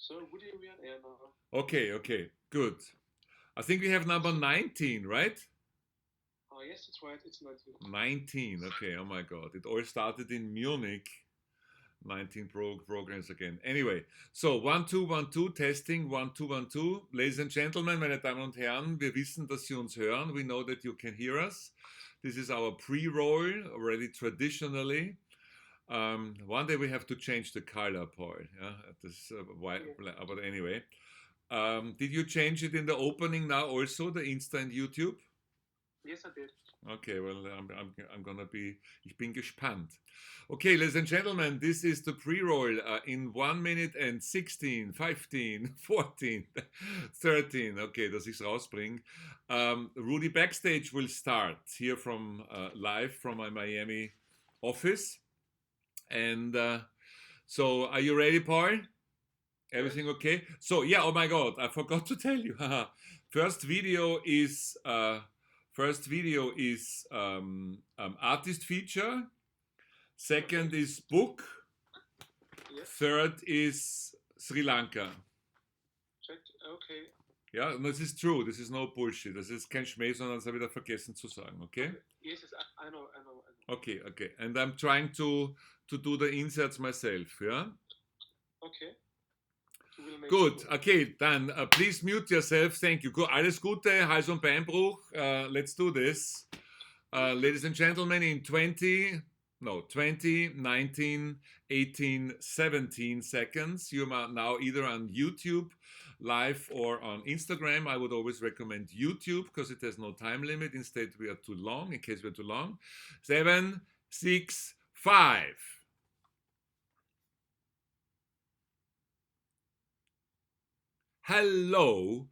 So, Rudi, we are on air now. Okay, good. I think we have number 19, right? Oh, yes, that's right. It's 19. 19, okay, oh my god. It all started in Munich. 19 programs again. Anyway, so 1, 2, 1, 2, Testing, 1, 2, 1, 2. Ladies and gentlemen, meine Damen und Herren, wir wissen, dass Sie uns hören. We know that you can hear us. This is our pre-roll, already traditionally. One day we have to change the color, Paul. Yeah, this, but anyway. Did you change it in the opening now also, the Insta and YouTube? Yes, I did. Okay, well, I'm gonna be, ich bin gespannt. Okay, ladies and gentlemen, this is the pre-roll in 1 minute and 16, 15, 14, 13. Okay, dass ich's rausbringe. RUDI Backstage will start here from live from my Miami office. And so, are you ready, Paul? Everything okay? So, yeah, oh my God, I forgot to tell you. First video is artist feature. Second is book. Yes. Third is Sri Lanka. Checked. Okay. Ja, und das ist true. Das ist no bullshit. Das ist kein Schmäh, sondern das habe ich wieder vergessen zu sagen, okay? Yes, I know. Okay. And I'm trying to do the inserts myself, yeah? Okay. Gut, okay, dann please mute yourself. Thank you. Gut, alles Gute, Hals- und Beinbruch. Let's do this. Ladies and gentlemen, in 20, 19, 18, 17 seconds, you are now either on YouTube live or on Instagram. I would always recommend YouTube because it has no time limit. Instead, we are too long, in case we're too long. 7, 6, 5. Hello,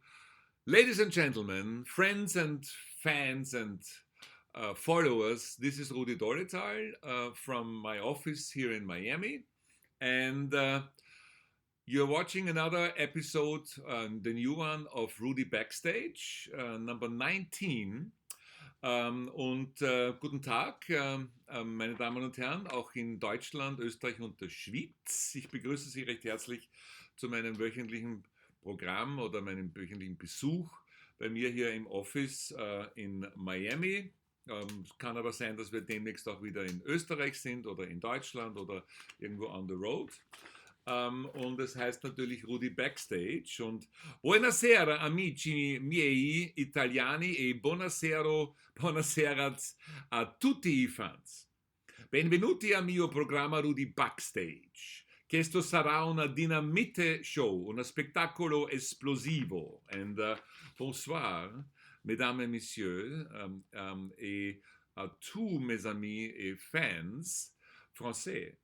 ladies and gentlemen, friends and fans and followers. This is Rudi Dolital from my office here in Miami. And you're watching another episode, the new one of RUDI Backstage, number 19. Guten Tag, meine Damen und Herren, auch in Deutschland, Österreich und der Schweiz. Ich begrüße Sie recht herzlich zu meinem wöchentlichen Programm oder meinem wöchentlichen Besuch bei mir hier im Office in Miami. Es kann aber sein, dass wir demnächst auch wieder in Österreich sind oder in Deutschland oder irgendwo on the road. Und es heißt natürlich RUDI Backstage. Und buonasera amici miei italiani e buonasera a tutti i fans. Benvenuti al mio programma RUDI Backstage. Questo sarà una dinamite show, uno spettacolo esplosivo. And bonsoir, mesdames et messieurs, et à tous mes amis et fans français.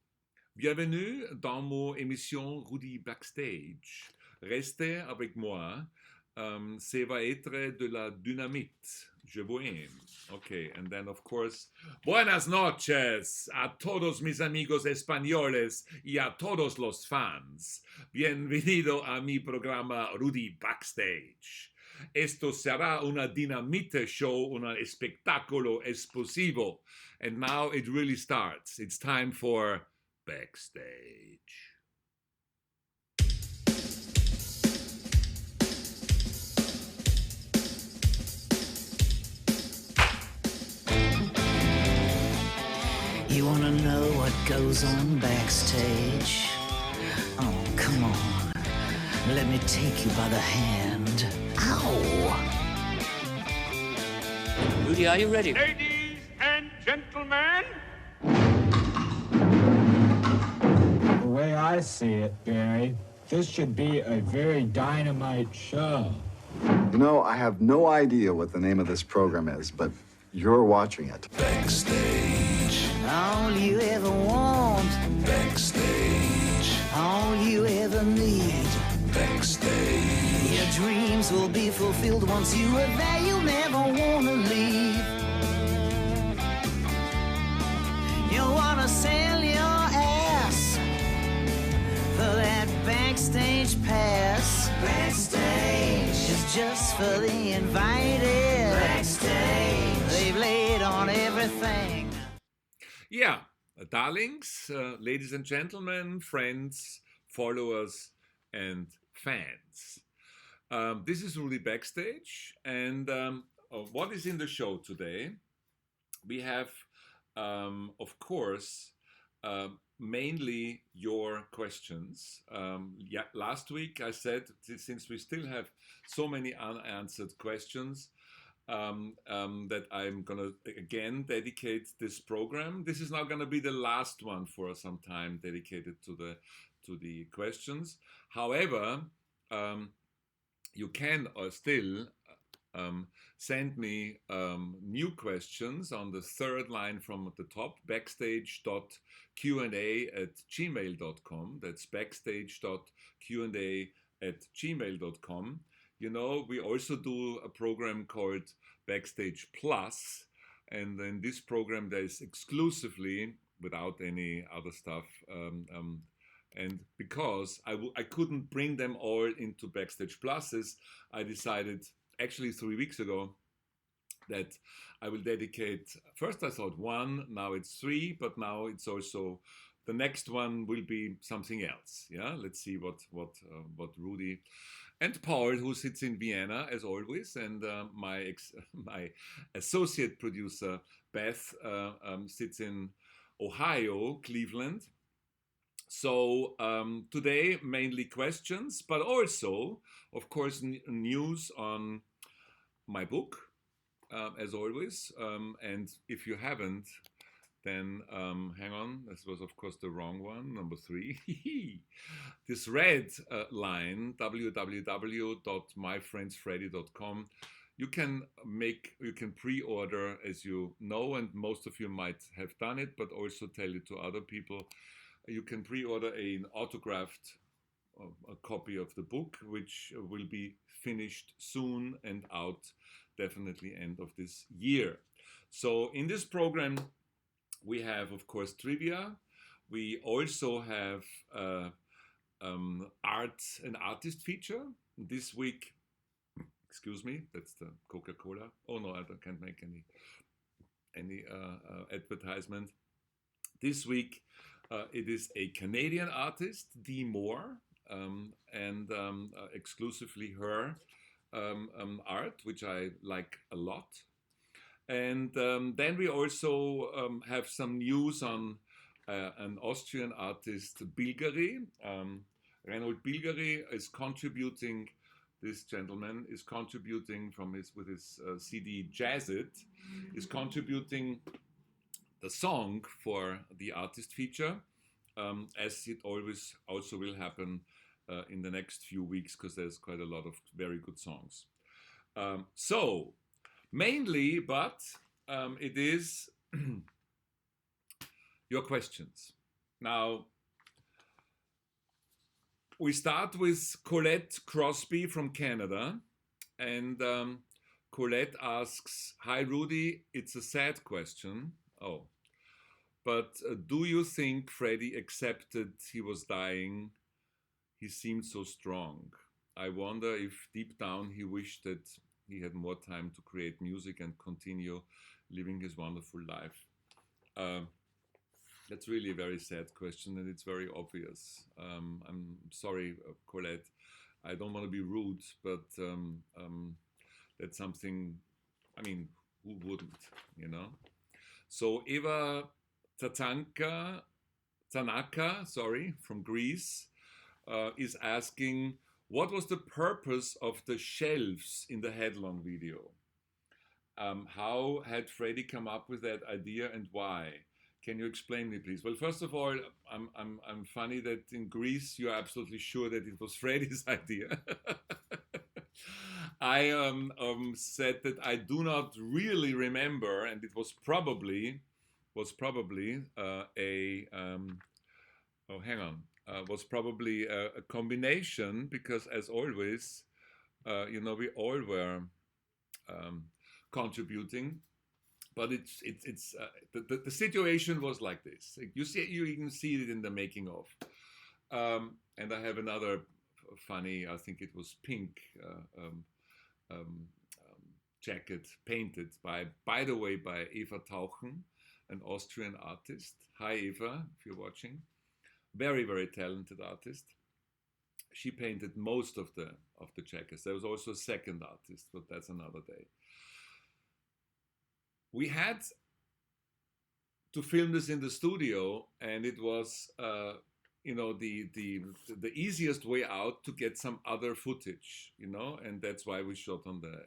Bienvenue dans mon émission RUDI Backstage. Restez avec moi. Ça va être de la dynamite. Je vous aime. Okay, and then of course, buenas noches a todos mis amigos españoles y a todos los fans. Bienvenido a mi programa RUDI Backstage. Esto será una dinamite show, un espectáculo explosivo. And now it really starts. It's time for Backstage. You wanna know what goes on backstage? Oh, come on. Let me take you by the hand. Ow! Rudi, are you ready? Ladies and gentlemen! The way I see it, Barry, this should be a very dynamite show. You know, I have no idea what the name of this program is, but you're watching it. Backstage. All you ever want. Backstage. All you ever need. Backstage. Your dreams will be fulfilled once you are there. You'll never want to leave. You want to sell your ass for that backstage pass. Backstage is just for the invited. Backstage. They've laid on everything. Yeah, darlings, ladies and gentlemen, friends, followers, and fans. This is RUDI Backstage, and what is in the show today? We have, of course, mainly your questions. Last week I said, since we still have so many unanswered questions, that I'm gonna again dedicate this program. This is now gonna be the last one for some time dedicated to the questions. However, you can still send me new questions on the third line from the top, backstage.qa@gmail.com. That's backstage.qa@gmail.com. You know, we also do a program called Backstage Plus, and in this program there is exclusively, without any other stuff, and because I couldn't bring them all into Backstage Pluses, I decided actually 3 weeks ago that I will dedicate, first I thought 1, now it's 3, but now it's also, the next one will be something else. Yeah, let's see what RUDI and Paul, who sits in Vienna as always, and my associate producer Beth sits in Ohio, Cleveland. So today mainly questions, but also, of course, news on my book, as always. And if you haven't, then hang on, this was of course the wrong one, number 3. This red line, www.myfriendsfreddie.com, you can pre-order, as you know, and most of you might have done it, but also tell it to other people. You can pre-order an autographed a copy of the book, which will be finished soon and out definitely end of this year. So in this program, we have, of course, trivia. We also have an artist feature. This week, excuse me, that's the Coca-Cola. Oh no, I can't make any advertisement. This week, it is a Canadian artist, Dee Moore, and exclusively her art, which I like a lot. And then we also have some news on an Austrian artist, Bilgeri. Reinhold Bilgeri is contributing, this gentleman is contributing with his CD Jazz It, is contributing the song for the artist feature, as it always also will happen in the next few weeks, because there's quite a lot of very good songs. So, mainly, but it is your questions. Now, we start with Colette Crosby from Canada, and Colette asks, "Hi RUDI, it's a sad question. Oh, but do you think Freddie accepted he was dying? He seemed so strong. I wonder if deep down he wished that he had more time to create music and continue living his wonderful life." That's really a very sad question, and it's very obvious. I'm sorry, Colette. I don't want to be rude, but that's something, I mean, who wouldn't, you know? So Eva Tanaka, from Greece, is asking, what was the purpose of the shelves in the headlong video? How had Freddie come up with that idea and why? Can you explain me, please? Well, first of all, I'm funny that in Greece you're absolutely sure that it was Freddie's idea. I said that I do not really remember, and it was probably was probably a combination, because as always, you know, we all were contributing, but the situation was like this. You even see it in the making of, and I have another funny, I think it was pink jacket painted by the way, by Eva Tauchen, an Austrian artist. Hi Eva, if you're watching. Very, very talented artist. she painted most of the checkers. There was also a second artist, but that's another day. We had to film this in the studio, and it was the easiest way out to get some other footage, and that's why we shot on the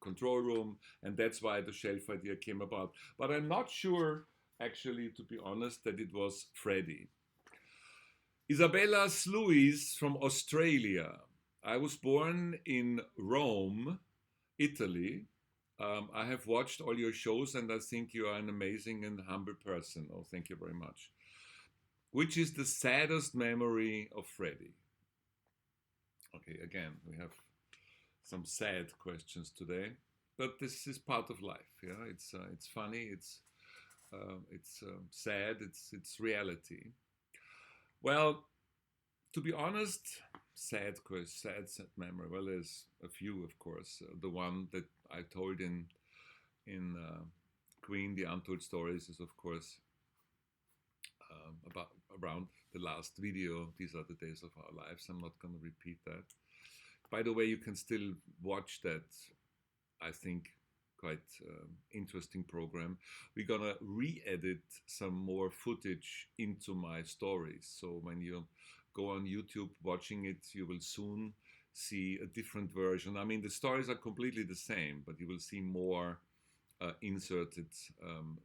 control room, and that's why the shelf idea came about. But I'm not sure, actually, to be honest, that it was Freddie. Isabella Sluis from Australia. I was born in Rome, Italy. I have watched all your shows, and I think you are an amazing and humble person. Oh, thank you very much. Which is the saddest memory of Freddie? Okay, again, we have some sad questions today, but this is part of life. Yeah, it's funny, it's sad, it's reality. Well, to be honest, sad memory. Well, there's a few, of course. The one that I told in Queen, the Untold Stories, is of course around the last video. These are the days of our lives. I'm not going to repeat that. By the way, you can still watch that, I think, quite interesting program. We're going to re-edit some more footage into my stories. So when you go on YouTube watching it, you will soon see a different version. I mean, the stories are completely the same, but you will see more inserted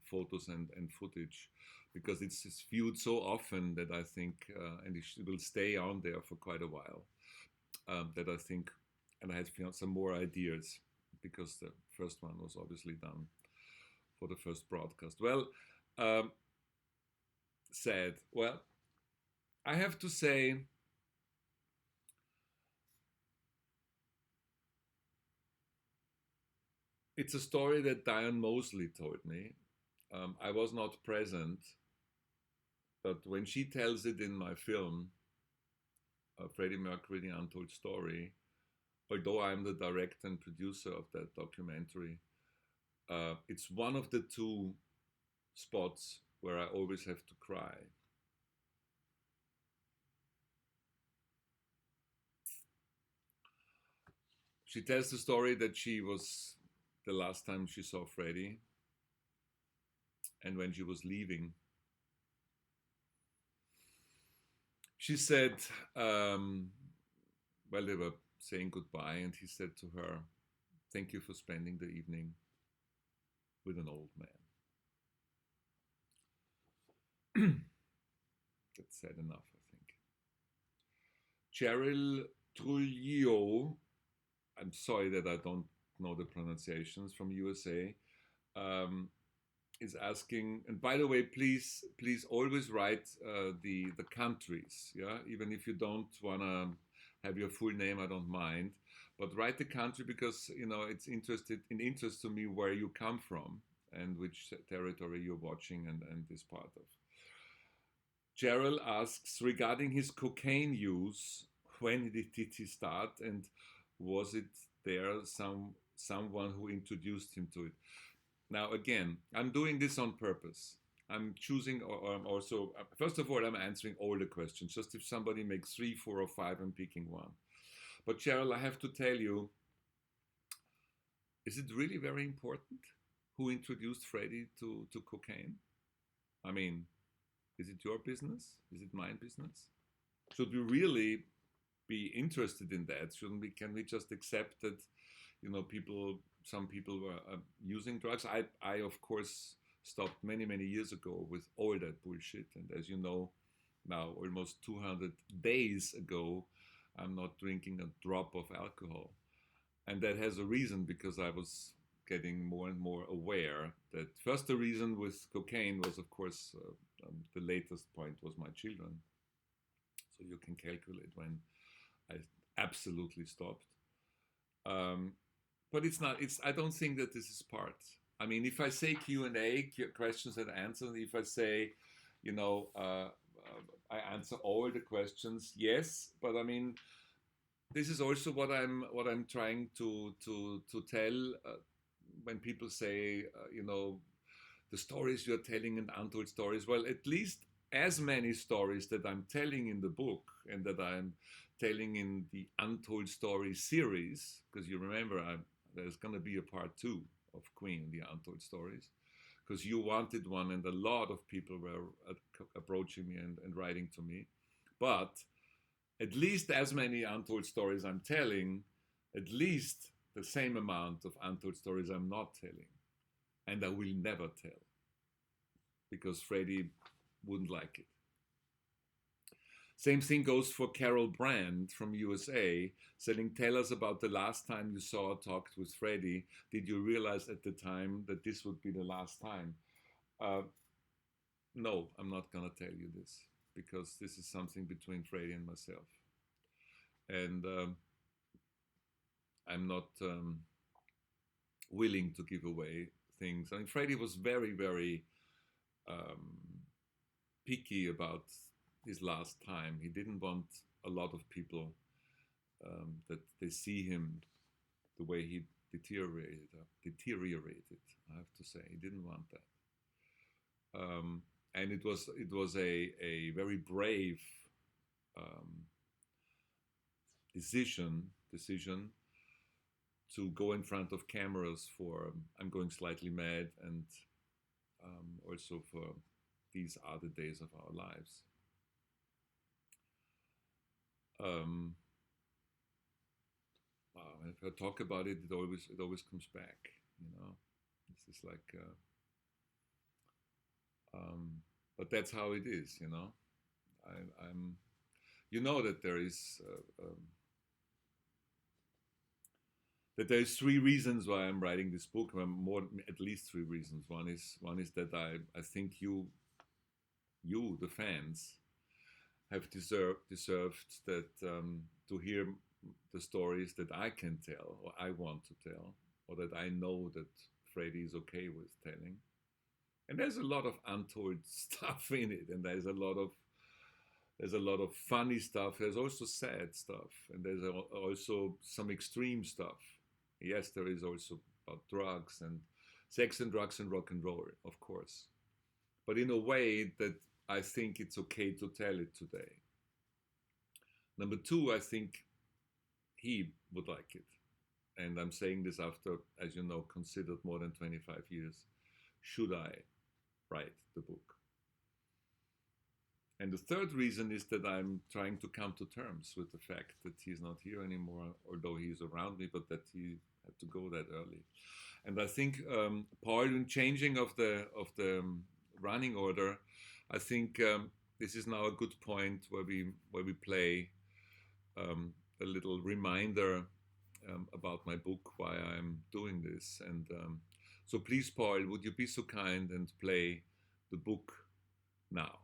photos and footage, because it's viewed so often that I think, and it will stay on there for quite a while, that I think, and I had found some more ideas, because the first one was obviously done for the first broadcast. Well, sad. Well, I have to say, it's a story that Diane Mosley told me. I was not present, but when she tells it in my film, Freddie Mercury, The Untold Story, although I'm the director and producer of that documentary, it's one of the two spots where I always have to cry. She tells the story that she was, the last time she saw Freddie, and when she was leaving, she said, well, they were saying goodbye, and he said to her, "Thank you for spending the evening with an old man." That's sad enough, I think. Cheryl Trujillo, I'm sorry that I don't know the pronunciations, from USA, is asking, and by the way, please always write the countries, yeah, even if you don't want to have your full name, I don't mind, but write the country, because it's interest to me where you come from and which territory you're watching and this part of. Gerald asks, regarding his cocaine use, when did he start, and was it there someone who introduced him to it? Now, again, I'm doing this on purpose. I'm choosing, or I'm also, first of all, I'm answering all the questions. Just if somebody makes 3, 4, or 5, I'm picking one. But Cheryl, I have to tell you, is it really very important who introduced Freddie to cocaine? I mean, is it your business? Is it my business? Should we really be interested in that? Shouldn't we? Can we just accept that, some people were using drugs? I of course stopped many years ago with all that bullshit, and as you know, now almost 200 days ago, I'm not drinking a drop of alcohol, and that has a reason, because I was getting more and more aware that first, the reason with cocaine was, of course, the latest point was my children. So you can calculate when I absolutely stopped. But it's not. I don't think that this is part. I mean, if I say Q&A, questions and answers, if I say, I answer all the questions, yes. But I mean, this is also what I'm trying to tell when people say, the stories you're telling and untold stories. Well, at least as many stories that I'm telling in the book and that I'm telling in the Untold Stories series, because you remember there's going to be a part 2 of Queen, the Untold Stories, because you wanted one and a lot of people were approaching me and writing to me. But at least as many untold stories I'm telling, at least the same amount of untold stories I'm not telling. And I will never tell, because Freddie wouldn't like it. Same thing goes for Carol Brand from USA, saying, tell us about the last time you saw or talked with Freddie. Did you realize at the time that this would be the last time? No, I'm not going to tell you this, because this is something between Freddie and myself. And I'm not willing to give away things. I mean, Freddie was very, very picky about his last time. He didn't want a lot of people that they see him the way he deteriorated, I have to say. He didn't want that. And it was a very brave decision to go in front of cameras for I'm Going Slightly Mad, and also for These Are the Days of Our Lives. If I talk about it, it always comes back. You know, this is like, but that's how it is. You know, I'm. You know that there is. That there's 3 reasons why I'm writing this book. At least 3 reasons. One is that I think you, the fans, have deserved that to hear the stories that I can tell, or I want to tell, or that I know that Freddie is okay with telling. And there's a lot of untold stuff in it, and there's a lot of funny stuff. There's also sad stuff, and there's also some extreme stuff. Yes, there is also about drugs and sex and drugs and rock and roll, of course, but in a way that I think it's okay to tell it today. Number 2, I think he would like it. And I'm saying this after, as you know, considered more than 25 years. Should I write the book? And the 3rd reason is that I'm trying to come to terms with the fact that he's not here anymore, although he's around me, but that he had to go that early. And I think, Paul, in changing of the running order, I think this is now a good point where we play a little reminder about my book, why I'm doing this. And so please, Paul, would you be so kind and play the book now?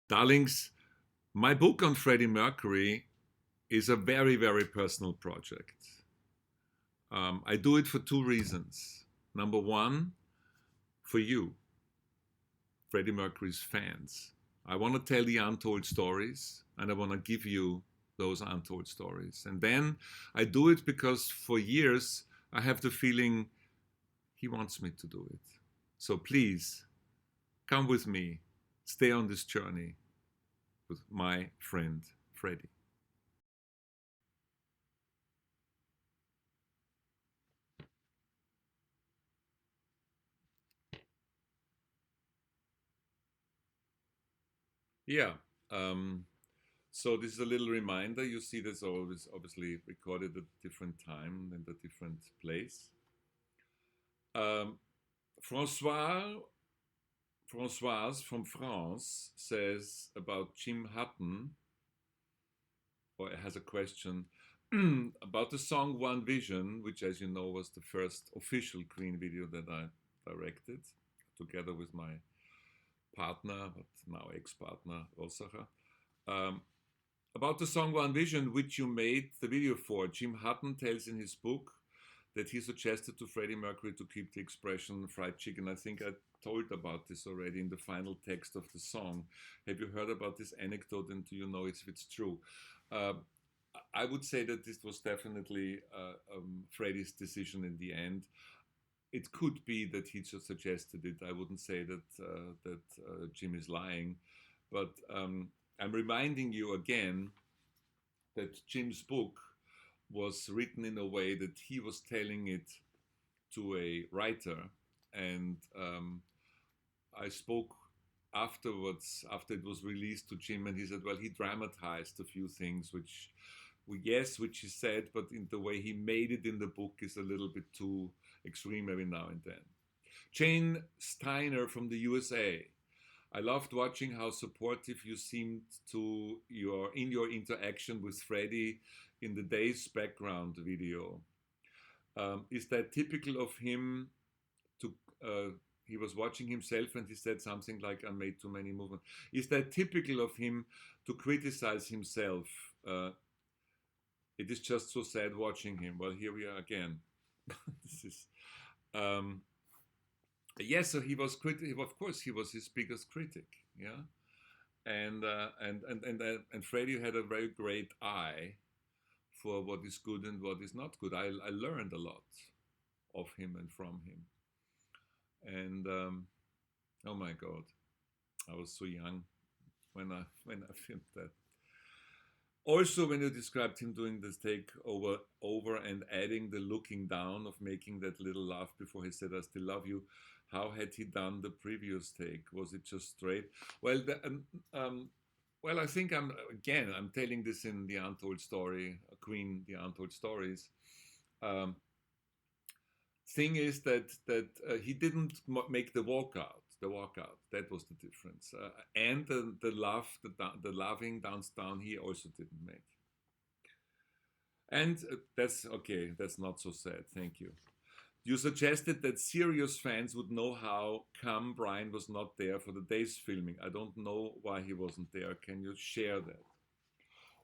Darlings, my book on Freddie Mercury is a very, very personal project. I do it for 2 reasons. Number 1, for you, Freddie Mercury's fans. I want to tell the untold stories, and I want to give you those untold stories. And then I do it because for years I have the feeling he wants me to do it. So please, come with me, stay on this journey with my friend Freddie. Yeah, so this is a little reminder. You see this always obviously recorded at a different time and a different place. Françoise from France says about Jim Hutton, or has a question about the song One Vision, which, as you know, was the first official Queen video that I directed together with my partner, but now ex-partner, Rossacher. About the song One Vision, which you made the video for, Jim Hutton tells in his book that he suggested to Freddie Mercury to keep the expression fried chicken. I think I told about this already in the final text of the song. Have you heard about this anecdote, and do you know if it's true? I would say that this was definitely Freddie's decision in the end. it could be that he just suggested it. I wouldn't say that Jim is lying, but I'm reminding you again that Jim's book was written in a way that he was telling it to a writer, and I spoke afterwards, after it was released, to Jim, and he said, well, he dramatized a few things, which he said, but in the way he made it in the book is a little bit too extreme every now and then. Jane Steiner from the USA. I loved watching how supportive you seemed in your interaction with Freddie in the Days background video. Is that typical of him he was watching himself and he said something like, I made too many movements. Is that typical of him to criticize himself? It is just so sad watching him. Well, here we are again. This is, yes, so he was of course, he was his biggest critic, yeah. And Freddie had a very great eye for what is good and what is not good. I learned a lot of him and from him. And oh my God, I was so young when I filmed that. Also, when you described him doing this take over and adding the looking down of making that little laugh before he said, I still love you, how had he done the previous take? Was it just straight? Well, well, I think I'm telling this in the Untold Story, Queen, the Untold Stories. Thing is that he didn't make the walkout. That was the difference. And the laughing down he also didn't make. And that's okay. That's not so sad. Thank you. You suggested that serious fans would know how come Brian was not there for the Days filming. I don't know why he wasn't there. Can you share that?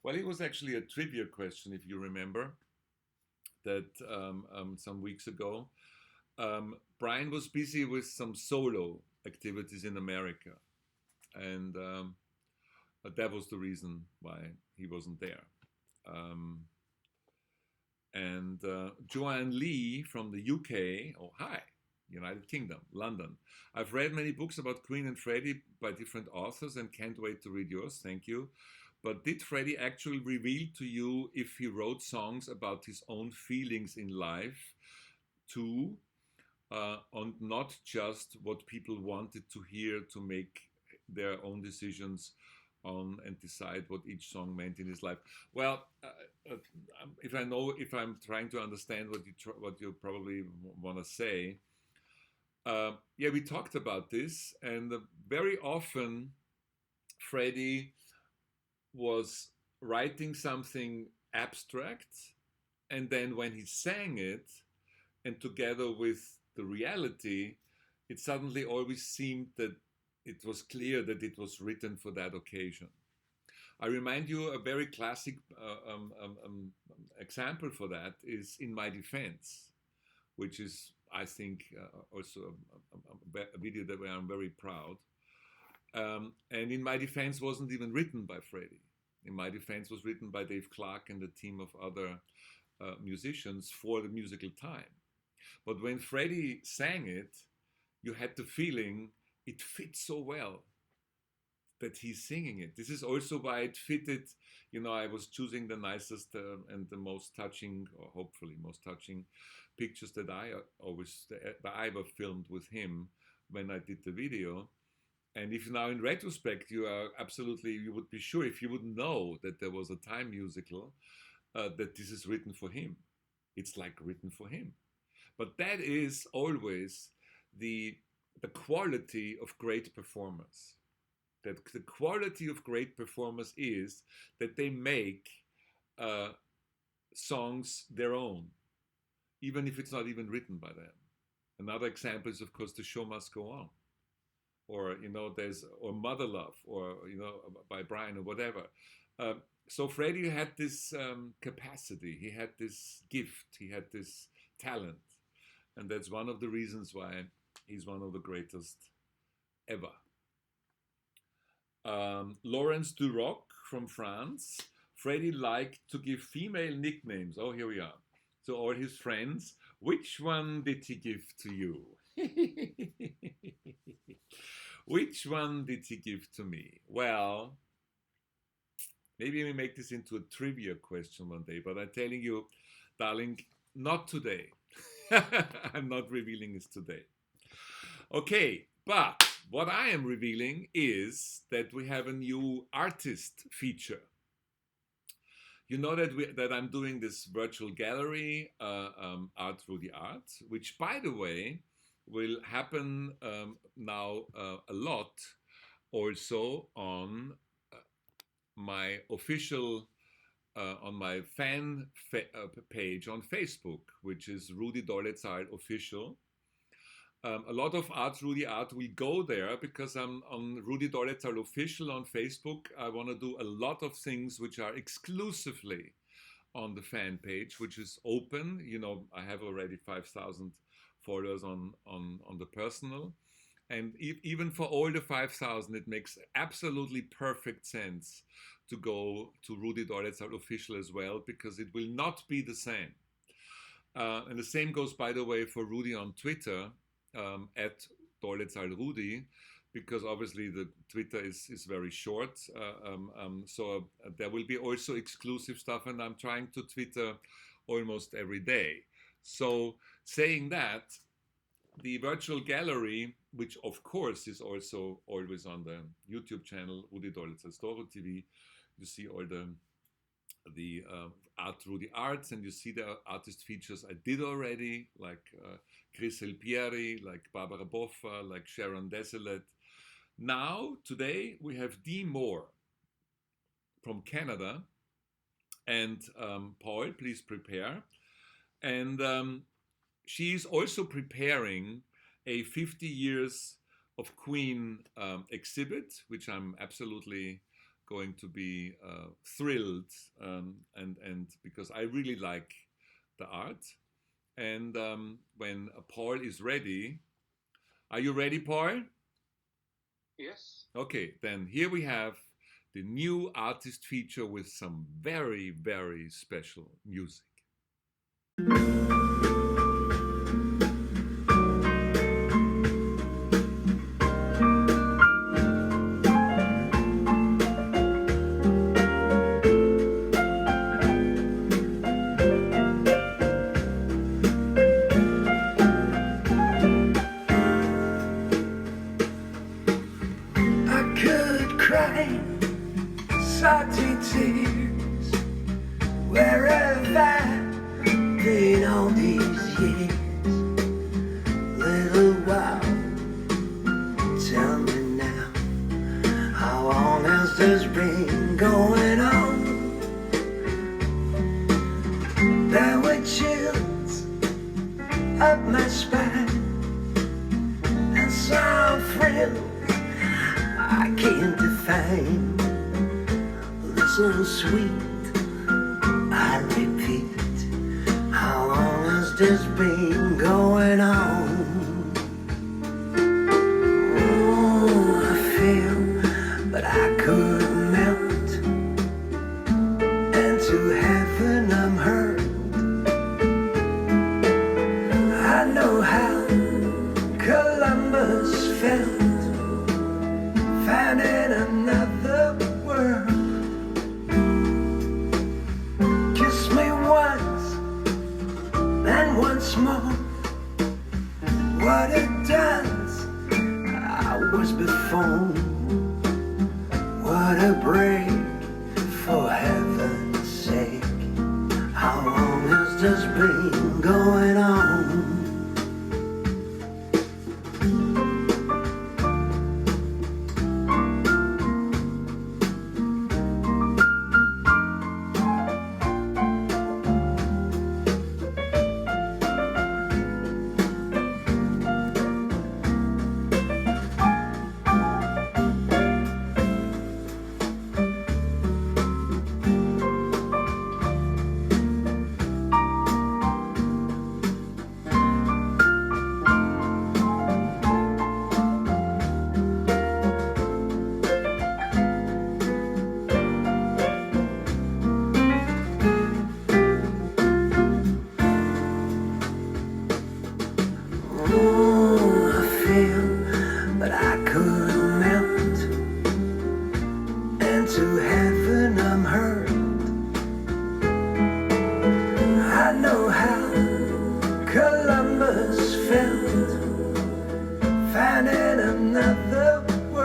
Well, it was actually a trivia question, if you remember, that some weeks ago. Brian was busy with some solo activities in America, and that was the reason why he wasn't there. And Joanne Lee from the UK, oh hi, United Kingdom, London. I've read many books about Queen and Freddie by different authors and can't wait to read yours, thank you. But did Freddie actually reveal to you if he wrote songs about his own feelings in life too, and not just what people wanted to hear to make their own decisions on and decide what each song meant in his life? Well, if I'm trying to understand what you probably want to say, yeah, we talked about this, and very often Freddie was writing something abstract, and then when he sang it, and together with the reality, it suddenly always seemed that it was clear that it was written for that occasion. I remind you, a very classic example for that is In My Defense, which is, I think, also a video that I'm very proud. And In My Defense wasn't even written by Freddie. In My Defense was written by Dave Clark and a team of other musicians for the musical time. But when Freddie sang it, you had the feeling it fits so well that he's singing it. This is also why it fitted, I was choosing the nicest and the most touching, or hopefully most touching pictures that I ever filmed with him when I did the video. And if now in retrospect, you would be sure, if you would know that there was a time musical, that this is written for him. It's like written for him. But that is always the quality of great performers. That the quality of great performers is that they make songs their own, even if it's not even written by them. Another example is, of course, The Show Must Go On, or or Mother Love, or by Brian, or whatever. So Freddie had this capacity, he had this gift, he had this talent, and that's one of the reasons why he's one of the greatest ever. Lawrence Duroc from France. Freddie liked to give female nicknames. Oh, here we are. To all his friends, Which one did he give to you? Which one did he give to me? Well, maybe we make this into a trivia question one day, but I'm telling you, darling, not today. I'm not revealing this today. Okay, but what I am revealing is that we have a new artist feature. You know that I'm doing this virtual gallery, Art Rudy Art, which, by the way, will happen now a lot also on my official, on my fan page on Facebook, which is Rudi Dolezal Official. A lot of Art Rudy Art will go there because I'm on Rudi Dolezal Official on Facebook. I want to do a lot of things which are exclusively on the fan page, which is open. You know, I have already 5,000 followers on the personal. And even for all the 5,000, it makes absolutely perfect sense to go to Rudi Dolezal Official as well, because it will not be the same. And the same goes, by the way, for Rudi on Twitter, at Dolezal Rudi, because obviously the Twitter is very short. So there will be also exclusive stuff, and I'm trying to Twitter almost every day. So saying that, the virtual gallery, which of course is also always on the YouTube channel, Rudi Dolezal Storo TV, you see all the Art Rudy Arts, and you see the artist features I did already, like Chris Elpieri, like Barbara Boffa, like Sharon Desolate. Now, today, we have Dee Moore from Canada, and Paul, please prepare. And she's also preparing a 50 years of Queen exhibit, which I'm absolutely going to be thrilled, and because I really like the art. And when Paul is ready, are you ready, Paul? Yes. Okay, then here we have the new artist feature with some very, very special music. Salty tears, where have I been all these years? Little while, tell me now, how long has this been going on? There were chills up my spine, and some thrills I can't define. So sweet, I repeat, how long has this been going on? Oh, I feel, but I could melt, and to heaven I'm hurt. I know how Columbus felt, finding another world. Once more, what it does, I was before. What a break, for heaven's sake. How long has this been going on?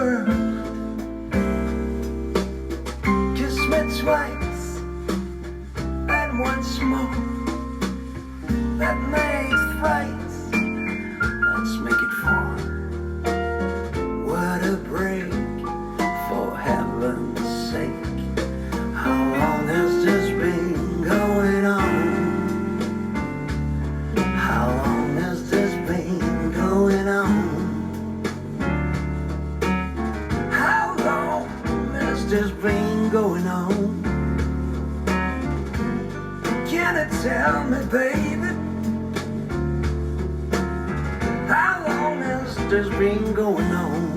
world. Kiss me twice and once more. That makes thrice. Let's make it four. What a break, for heaven's sake. How long has this been going on? How long has this been going on? How long has this been going on? Can you tell me, baby? How long has this been going on?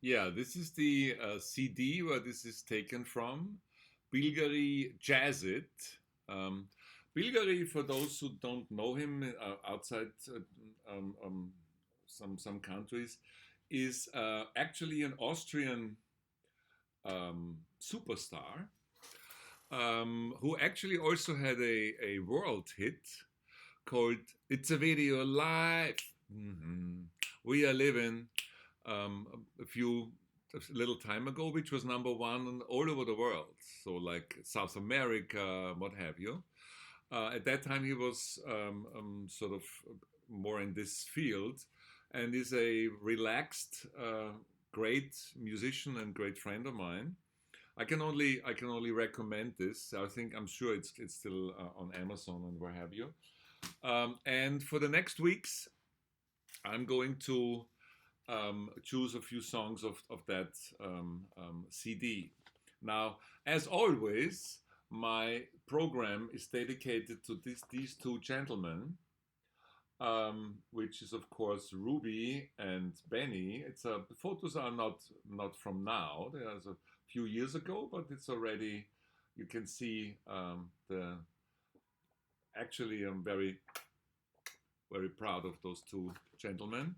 Yeah, this is the CD where this is taken from. Bilgari Jazz It. Bilgari, for those who don't know him outside some countries, is actually an Austrian superstar who actually also had a world hit called It's a Video Life. We are living a little time ago, which was #1 all over the world. So like South America, what have you. At that time, he was sort of more in this field and is a relaxed, great musician and great friend of mine. I can only recommend this. I'm sure it's still on Amazon and where have you. And for the next weeks, I'm going to choose a few songs of that CD. Now, as always, my program is dedicated to these two gentlemen, which is of course Ruby and Benny. The photos are not from now; they are a few years ago, but it's already. You can see Actually, I'm very, very proud of those two gentlemen.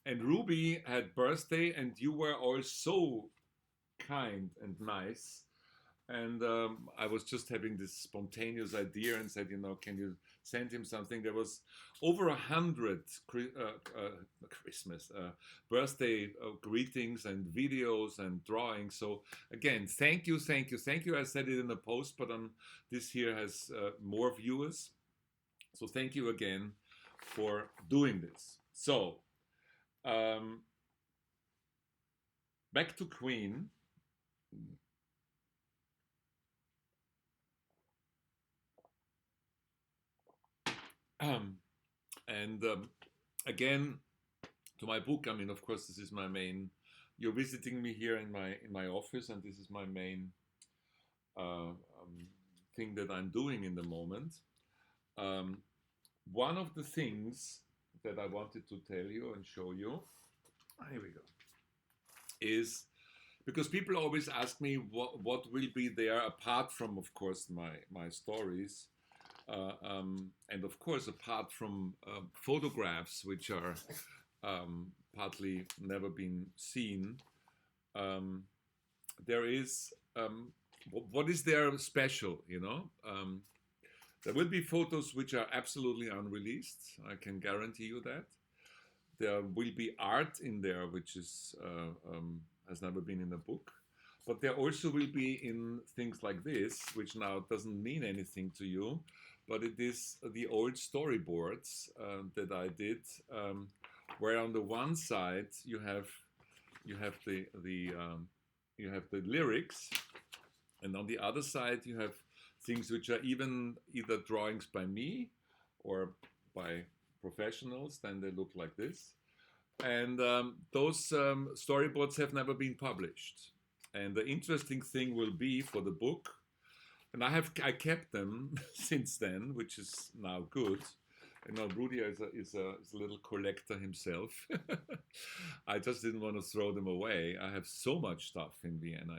And Ruby had birthday, and you were all so kind and nice. And I was just having this spontaneous idea and said, can you send him something? There was over 100 Christmas birthday greetings and videos and drawings. So again, thank you. I said it in the post, but this here has more viewers. So thank you again for doing this. So back to Queen. Again, to my book. Of course, this is my main. You're visiting me here in my office, and this is my main thing that I'm doing in the moment. One of the things that I wanted to tell you and show you, here we go, is because people always ask me what will be there apart from, of course, my stories. And of course, apart from photographs, which are partly never been seen, there is, what is there special, There will be photos which are absolutely unreleased, I can guarantee you that. There will be art in there which is has never been in a book. But there also will be in things like this, which now doesn't mean anything to you, but it is the old storyboards that I did, where on the one side you have the lyrics, and on the other side you have things which are either drawings by me or by professionals. Then they look like this, and those storyboards have never been published. And the interesting thing will be for the book, and I kept them since then, which is now good. Rudi is a little collector himself. I just didn't want to throw them away. I have so much stuff in Vienna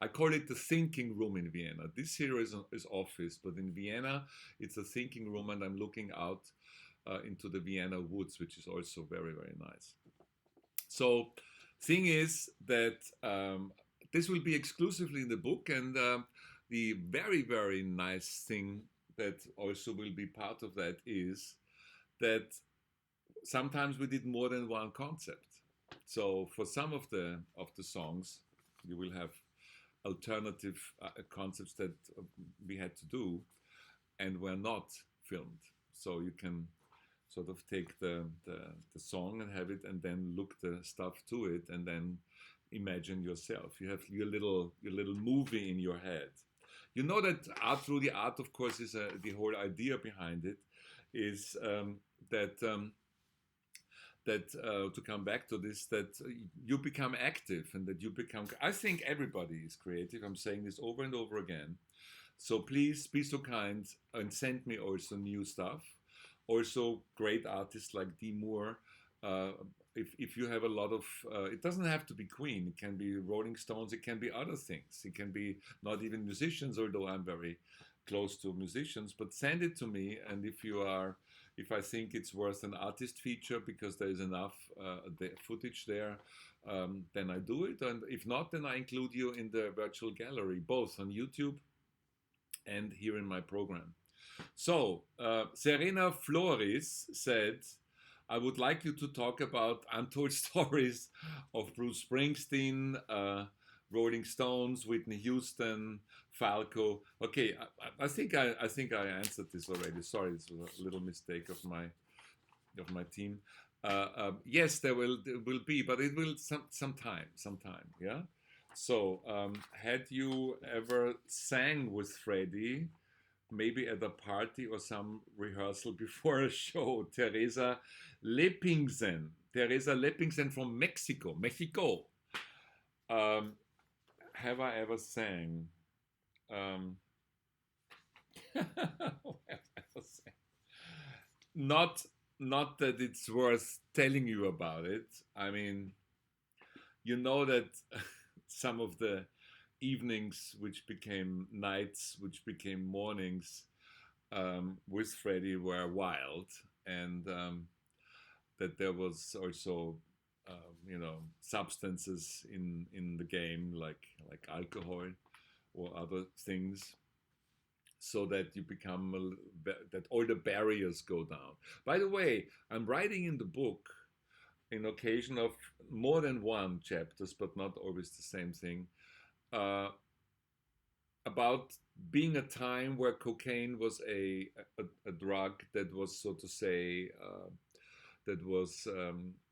I call it the thinking room in Vienna. This here is office, but in Vienna it's a thinking room, and I'm looking out into the Vienna woods, which is also very, very nice. So thing is that this will be exclusively in the book, and the very, very nice thing that also will be part of that is that sometimes we did more than one concept. So for some of the songs, you will have alternative concepts that we had to do and were not filmed. So you can sort of take the song and have it, and then look the stuff to it, and then imagine yourself. You have your little movie in your head. You know that RUDI art, of course, is the whole idea behind it is that to come back to this, that you become active and that you become. I think everybody is creative. I'm saying this over and over again. So please be so kind and send me also new stuff. Also, great artists like Dee Moore. If you have a lot of, it doesn't have to be Queen. It can be Rolling Stones. It can be other things. It can be not even musicians, although I'm very close to musicians. But send it to me, and if I think it's worth an artist feature because there is enough footage there, then I do it. And if not, then I include you in the virtual gallery, both on YouTube and here in my program. So, Serena Flores said, I would like you to talk about untold stories of Bruce Springsteen, Rolling Stones, Whitney Houston, Falco. Okay, I think I answered this already. Sorry, this was a little mistake of my team. Yes, there will be, but it will sometime. Yeah. So, had you ever sang with Freddie? Maybe at a party or some rehearsal before a show. Teresa Lepingsen from Mexico. Have I ever sang? Not that it's worth telling you about it. I mean, you know that some of the evenings, which became nights, which became mornings, with Freddie were wild, and that there was also, substances in the game, like alcohol or other things, so that you become that all the barriers go down. By the way, I'm writing in the book, in occasion of more than one chapters, but not always the same thing. About being a time where cocaine was a drug that was, so to say, that was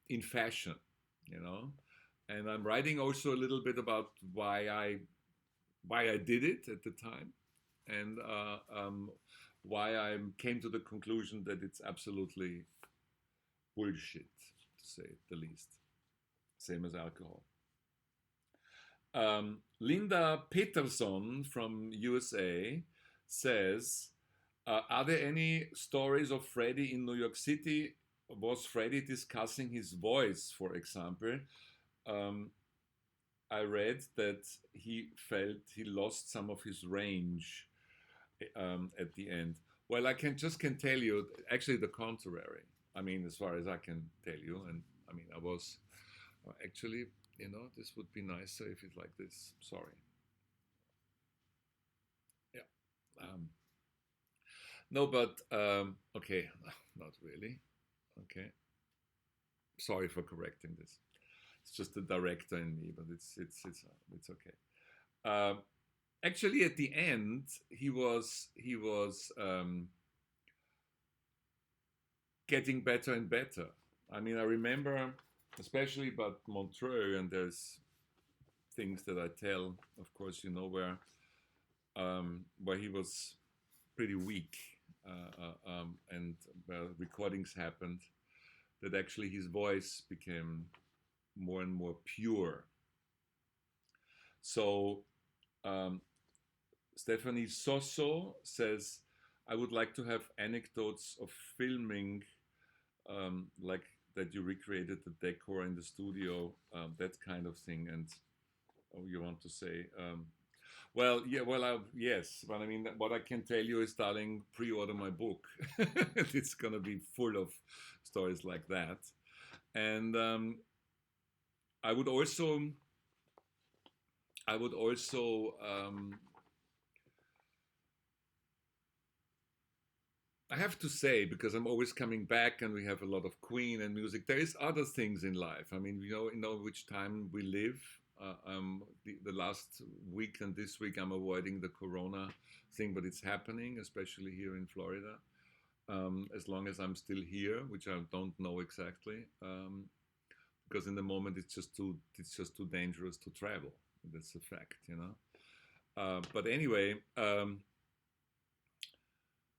in fashion, And I'm writing also a little bit about why I did it at the time, and why I came to the conclusion that it's absolutely bullshit, to say the least. Same as alcohol. Linda Peterson from USA says, are there any stories of Freddie in New York City? Was Freddie discussing his voice, for example? I read that he felt he lost some of his range at the end. Well, I can tell you, actually the contrary. I mean, as far as I can tell you, and I mean, I was actually, this would be nicer if it's like this. Sorry. Yeah. No, but okay, not really. Okay. Sorry for correcting this. It's just the director in me, but it's okay. Actually, at the end, he was getting better and better. I mean, I remember, especially about Montreux, and there's things that I tell, of course, where he was pretty weak, and where recordings happened, that actually his voice became more and more pure. So Stephanie Soso says, I would like to have anecdotes of filming, like that you recreated the decor in the studio, that kind of thing. And you want to say, yes. But I mean, what I can tell you is, darling, pre-order my book. It's going to be full of stories like that. And I I would also I have to say, because I'm always coming back and we have a lot of Queen and music, there is other things in life. I mean, you know which time we live. The last week and this week I'm avoiding the Corona thing, but it's happening, especially here in Florida. As long as I'm still here, which I don't know exactly, because in the moment it's just too dangerous to travel. That's a fact, you know. But anyway,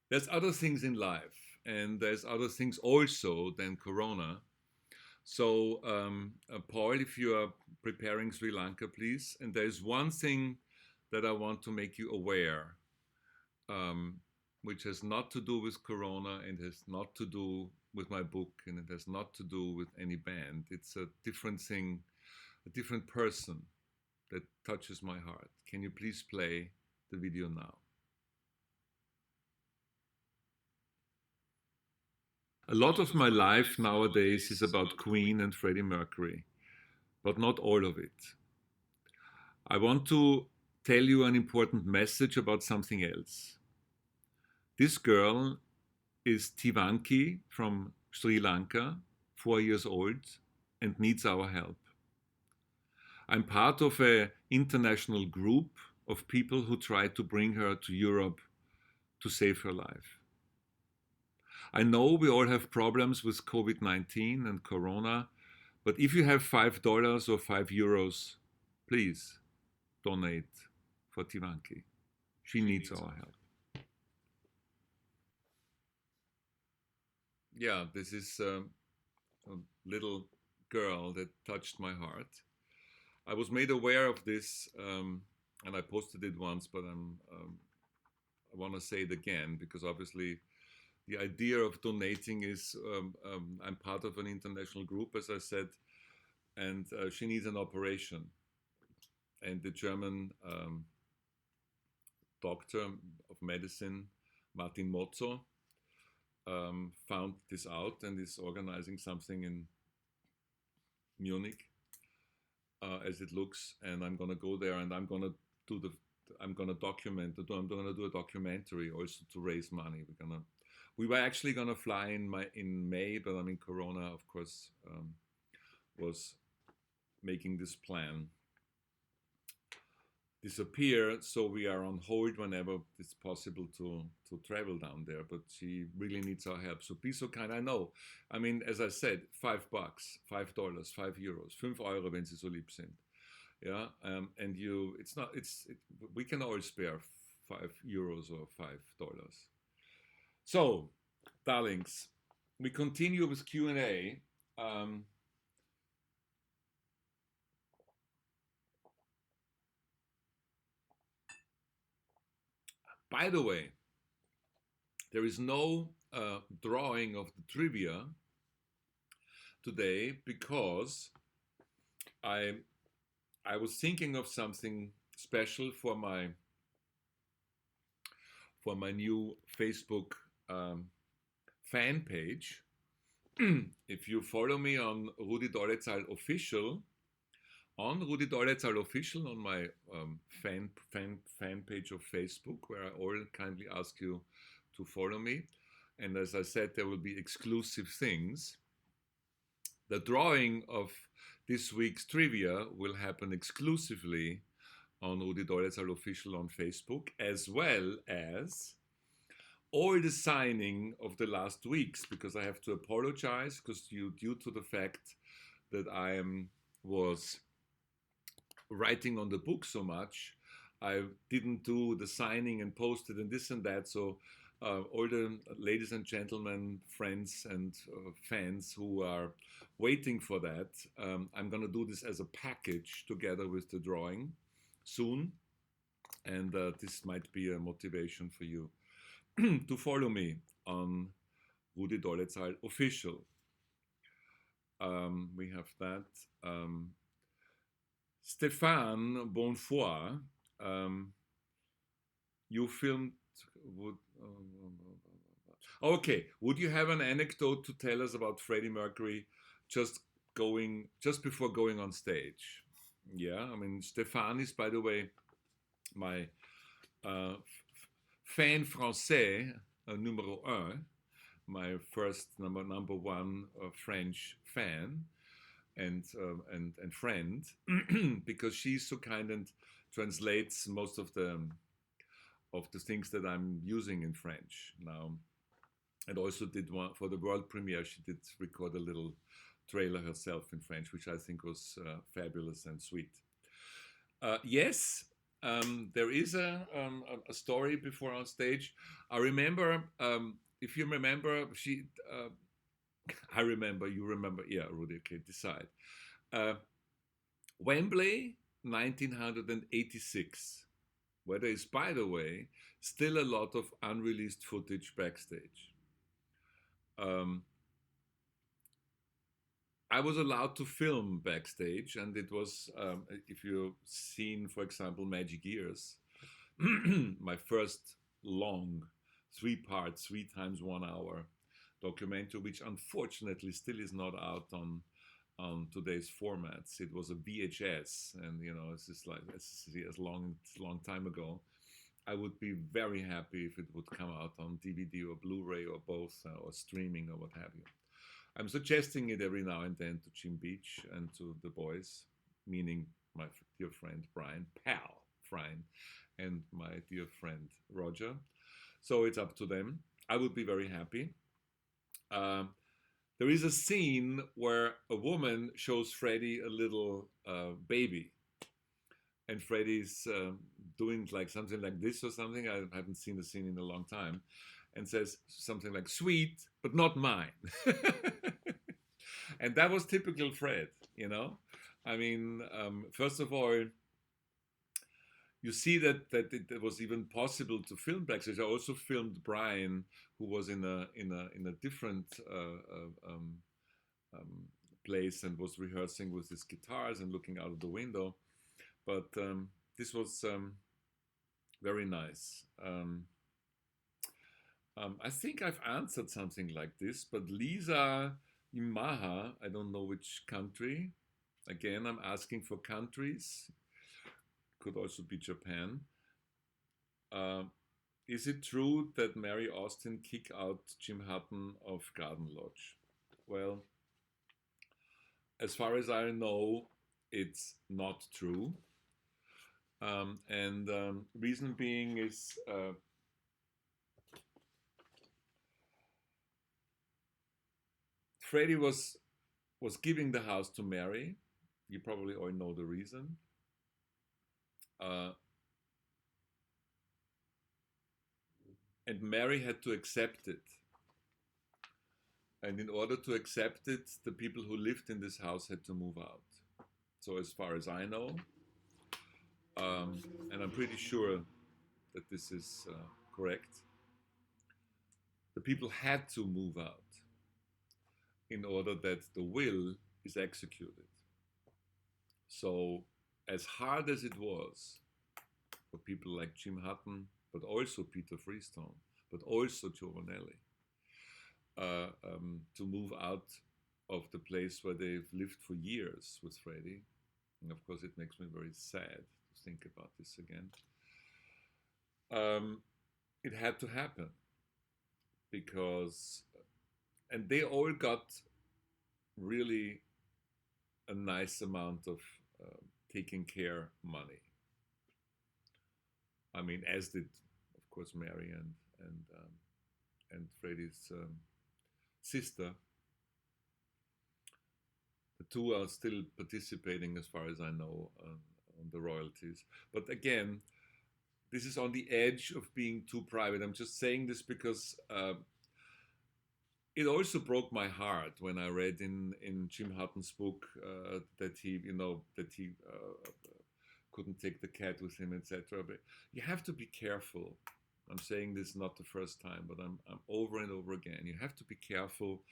there's other things in life, and there's other things also than Corona. So, Paul, if you are preparing Sri Lanka, please. And there's one thing that I want to make you aware, which has not to do with Corona and has not to do with my book, and it has not to do with any band. It's a different thing, a different person that touches my heart. Can you please play the video now? A lot of my life nowadays is about Queen and Freddie Mercury, but not all of it. I want to tell you an important message about something else. This girl is Tivanki from Sri Lanka, 4 years old, and needs our help. I'm part of an international group of people who try to bring her to Europe to save her life. I know we all have problems with COVID-19 and Corona, but if you have $5 or €5, please donate for Tivanki. She needs our help. Yeah, this is a little girl that touched my heart. I was made aware of this, and I posted it once, but I want to say it again, because obviously the idea of donating is, I'm part of an international group, as I said, and she needs an operation. And the German doctor of medicine, Martin Mozzo, found this out and is organizing something in Munich, as it looks. And I'm going to go there, and I'm going to do I'm going to do a documentary also to raise money. We were actually going to fly in May, but I mean, Corona, of course, was making this plan disappear. So we are on hold whenever it's possible to travel down there. But she really needs our help. So be so kind. I know. I mean, as I said, $5, $5, €5, €5, wenn Sie so lieb sind. Yeah, and we can all spare €5 or $5. So, darlings, we continue with Q&A. By the way, there is no drawing of the trivia today because I was thinking of something special for my new Facebook fan page. If you follow me on Rudi Dolezal Official, on my fan page of Facebook, where I all kindly ask you to follow me. And as I said, there will be exclusive things. The drawing of this week's trivia will happen exclusively on Rudi Dolezal Official on Facebook, as well as all the signing of the last weeks, because I have to apologize, because due to the fact that I was writing on the book so much, I didn't do the signing and posted and this and that. So all the ladies and gentlemen, friends and fans who are waiting for that, I'm going to do this as a package together with the drawing soon. And this might be a motivation for you to follow me on Rudi Dolezal Official. We have that. Stéphane Bonfoy, you filmed. Okay, would you have an anecdote to tell us about Freddie Mercury just before going on stage? Yeah, I mean, Stéphane is, by the way, my fan français numéro un, my first number one French fan and friend, because she's so kind and translates most of the things that I'm using in French now. And also did one for the world premiere. She did record a little trailer herself in French, which I think was fabulous and sweet. Yes, there is a story before on stage. I remember, if you remember, I remember, you remember, yeah, Rudy, okay, decide. Wembley, 1986, where there is, by the way, still a lot of unreleased footage backstage. I was allowed to film backstage, and it was, if you've seen, for example, Magic Ears, my first long 3-part, 3 times 1 hour documentary, which unfortunately still is not out on today's formats. It was a VHS, and it's just like it's a long time ago. I would be very happy if it would come out on DVD or Blu-ray or both, or streaming or what have you. I'm suggesting it every now and then to Jim Beach and to the boys, meaning my dear friend Brian, pal Brian, and my dear friend Roger. So it's up to them. I would be very happy. There is a scene where a woman shows Freddie a little baby. And Freddie's doing like something like this or something. I haven't seen the scene in a long time. And says something like, sweet, but not mine. And that was typical Fred, I mean, first of all, you see that it was even possible to film backstage. I also filmed Brian, who was in a different place and was rehearsing with his guitars and looking out of the window. But this was very nice. I think I've answered something like this, but Lisa Imaha, I don't know which country. Again, I'm asking for countries. Could also be Japan. Is it true that Mary Austin kicked out Jim Hutton of Garden Lodge? Well, as far as I know, it's not true. Reason being is Freddie was giving the house to Mary. You probably all know the reason. And Mary had to accept it. And in order to accept it, the people who lived in this house had to move out. So as far as I know, and I'm pretty sure that this is correct, the people had to move out in order that the will is executed. So as hard as it was for people like Jim Hutton, but also Peter Freestone, but also Joe Vanelli, to move out of the place where they've lived for years with Freddie. And of course, it makes me very sad to think about this again. It had to happen because, and they all got really a nice amount of taking care money. I mean, as did, of course, Mary and Freddie's sister. The two are still participating, as far as I know, on the royalties. But again, this is on the edge of being too private. I'm just saying this because it also broke my heart when I read in Jim Hutton's book that he couldn't take the cat with him, etc. But you have to be careful. I'm saying this not the first time, but I'm over and over again. You have to be careful,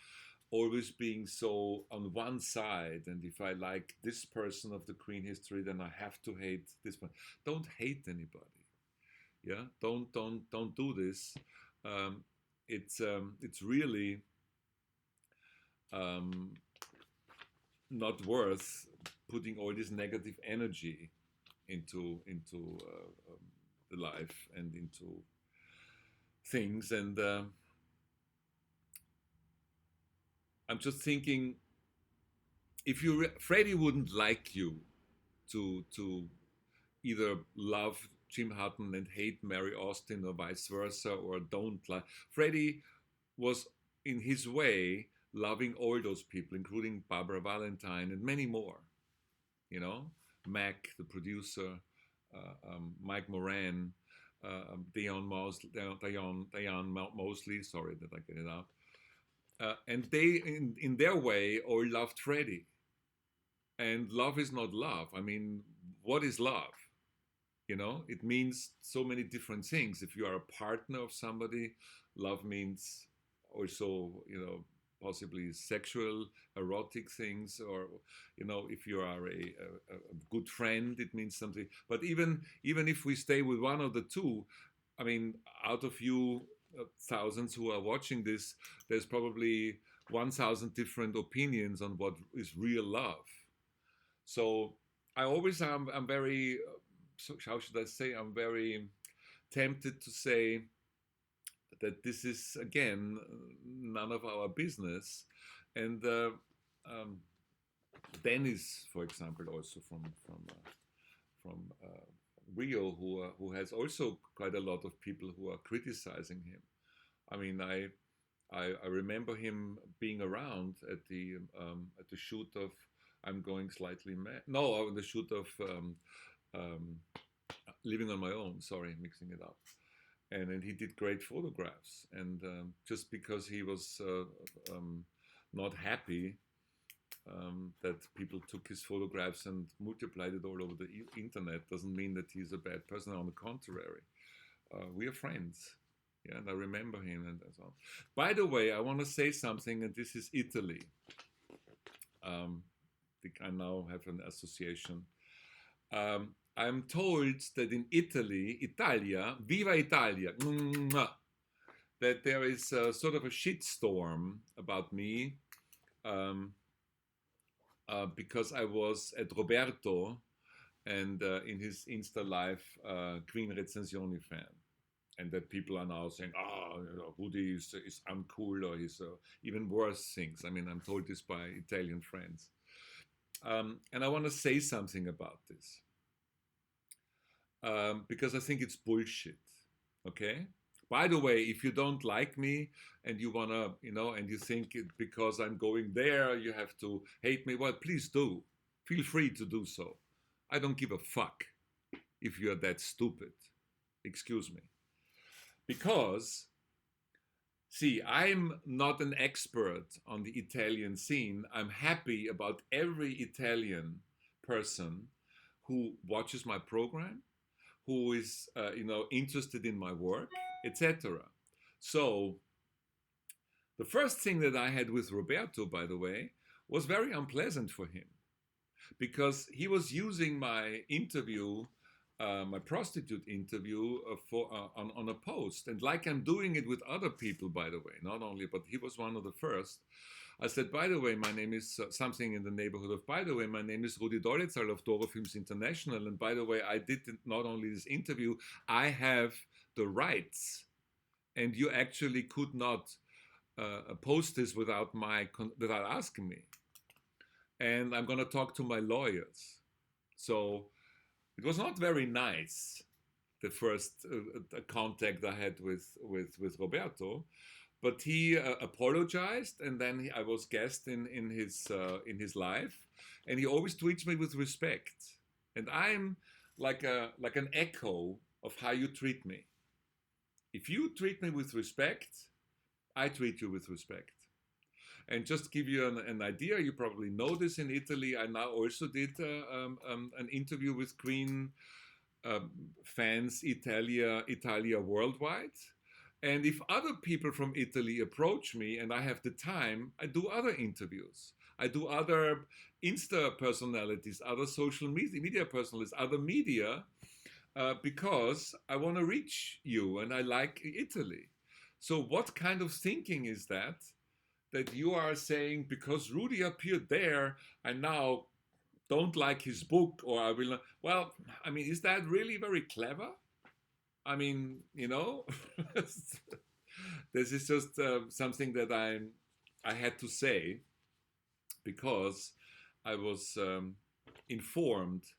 always being so on one side. And if I like this person of the Queen history, then I have to hate this one. Don't hate anybody. Yeah, don't do this. It's really not worth putting all this negative energy into the life and into things. And I'm just thinking, if Freddie wouldn't like you to either love Jim Hutton and hate Mary Austin, or vice versa, or don't like. Freddie was, in his way, loving all those people, including Barbara Valentine and many more. You know, Mac, the producer, Mike Moran, Dion Mosley, sorry that I get it out. And they, in their way, all loved Freddie. And love is not love. I mean, what is love? You know, it means so many different things. If you are a partner of somebody, love means also, you know, possibly sexual, erotic things, or, you know, if you are a good friend, it means something. But even if we stay with one of the two, I mean, out of you thousands who are watching this, there's probably 1,000 different opinions on what is real love. So I always am, I'm very, how should I say, I'm very tempted to say that this is, again, none of our business. And Dennis, for example, also from Rio, who has also quite a lot of people who are criticizing him. I mean, I remember him being around at the shoot of I'm Going Slightly Mad. No, the shoot of Living on My Own. Sorry, mixing it up. And he did great photographs. And just because he was not happy that people took his photographs and multiplied it all over the internet doesn't mean that he's a bad person. On the contrary, we are friends. Yeah, and I remember him and so on. By the way, I want to say something, and this is Italy. I now have an association. I'm told that in Italy, Italia, Viva Italia, that there is sort of a shitstorm about me because I was at Roberto and in his Insta Live Queen Recensioni fan. And that people are now saying, RUDI is uncool, or he's even worse things. I mean, I'm told this by Italian friends. And I want to say something about this. Because I think it's bullshit, okay? By the way, if you don't like me and you want to, you know, and you think because I'm going there, you have to hate me, well, please do. Feel free to do so. I don't give a fuck if you're that stupid. Excuse me. Because, see, I'm not an expert on the Italian scene. I'm happy about every Italian person who watches my program, who is, you know, interested in my work, etc. So, the first thing that I had with Roberto, by the way, was very unpleasant for him, because he was using my interview, my prostitute interview, on a post, and like I'm doing it with other people, by the way, not only, but he was one of the first. I said, by the way, my name is something in the neighborhood of, by the way, my name is Rudi Dolezal of Doro Films International. And by the way, I did not only this interview, I have the rights. And you actually could not post this without asking me. And I'm going to talk to my lawyers. So it was not very nice, the first contact I had with Roberto. But he apologized, and then I was guest in his life, and he always treats me with respect. And I'm like an echo of how you treat me. If you treat me with respect, I treat you with respect. And just to give you an idea, you probably know this in Italy. I now also did an interview with Queen fans, Italia worldwide. And if other people from Italy approach me and I have the time, I do other interviews. I do other Insta personalities, other social media personalities, other media, because I want to reach you and I like Italy. So what kind of thinking is that you are saying, because Rudi appeared there, I now don't like his book, or I will not. Well, I mean, is that really very clever? I mean, this is just something that I had to say because I was informed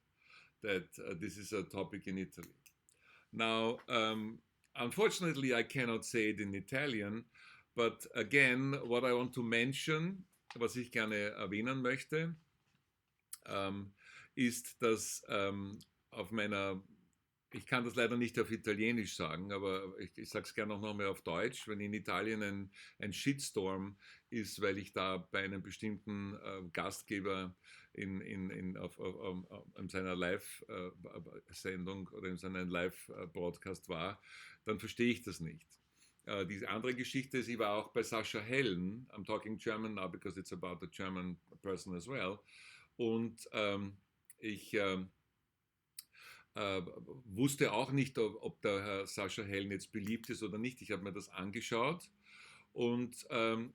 that this is a topic in Italy. Now, unfortunately, I cannot say it in Italian, but again, what I want to mention, was ich gerne erwähnen möchte, ist, dass auf meiner, ich kann das leider nicht auf Italienisch sagen, aber ich sage es gerne auch nochmal auf Deutsch, wenn in Italien ein Shitstorm ist, weil ich da bei einem bestimmten Gastgeber in seiner Live-Sendung oder in seinem Live-Broadcast war, dann verstehe ich das nicht. Die andere Geschichte ist, ich war auch bei Sascha Hellen, I'm talking German now because it's about a German person as well, und ich wusste auch nicht, ob der Herr Sascha Hellen jetzt beliebt ist oder nicht. Ich habe mir das angeschaut und habe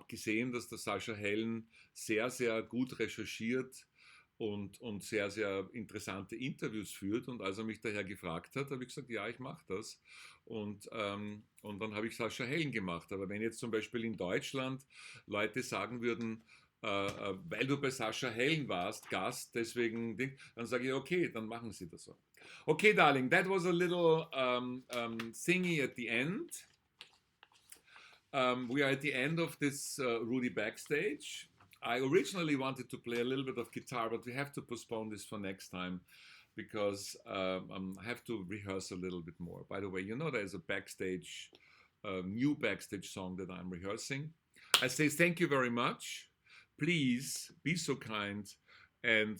gesehen, dass der Sascha Hellen sehr, sehr gut recherchiert und sehr, sehr interessante Interviews führt. Und als er mich daher gefragt hat, habe ich gesagt, ja, ich mache das. Und dann habe ich Sascha Hellen gemacht. Aber wenn jetzt zum Beispiel in Deutschland Leute sagen würden, weil du bei Sascha Hellen warst, Gast, deswegen, dann sage ich, okay, dann machen Sie das so. Okay, darling, that was a little thingy at the end. We are at the end of this RUDI Backstage. I originally wanted to play a little bit of guitar, but we have to postpone this for next time because I have to rehearse a little bit more. By the way, there's a backstage, new backstage song that I'm rehearsing. I say thank you very much. Please be so kind and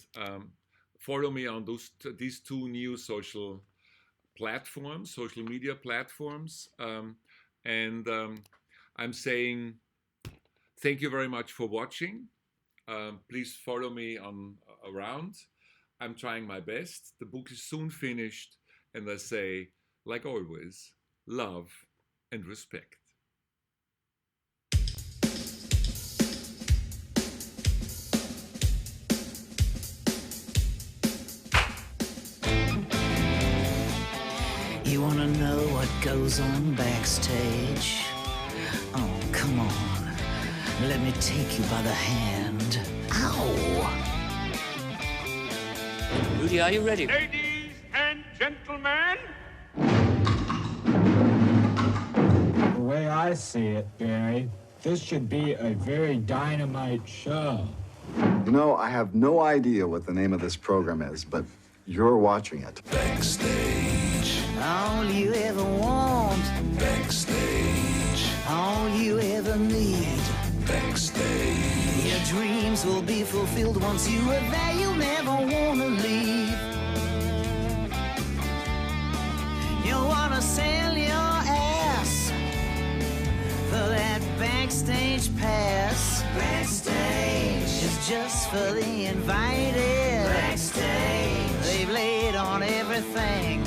follow me on these two new social media platforms. And I'm saying thank you very much for watching. Please follow me around. I'm trying my best. The book is soon finished. And I say, like always, love and respect. You wanna know what goes on backstage? Oh, come on. Let me take you by the hand. Ow! Rudy, are you ready? Ladies and gentlemen, The way I see it, Barry, this should be a very dynamite show. I have no idea what the name of this program is, but you're watching it. Backstage. All you ever want. Backstage. All you ever need. Backstage. Your dreams will be fulfilled once you are there. You'll never want to leave. You want to sell your ass for that backstage pass. Backstage is just for the invited. Backstage. They've laid on everything.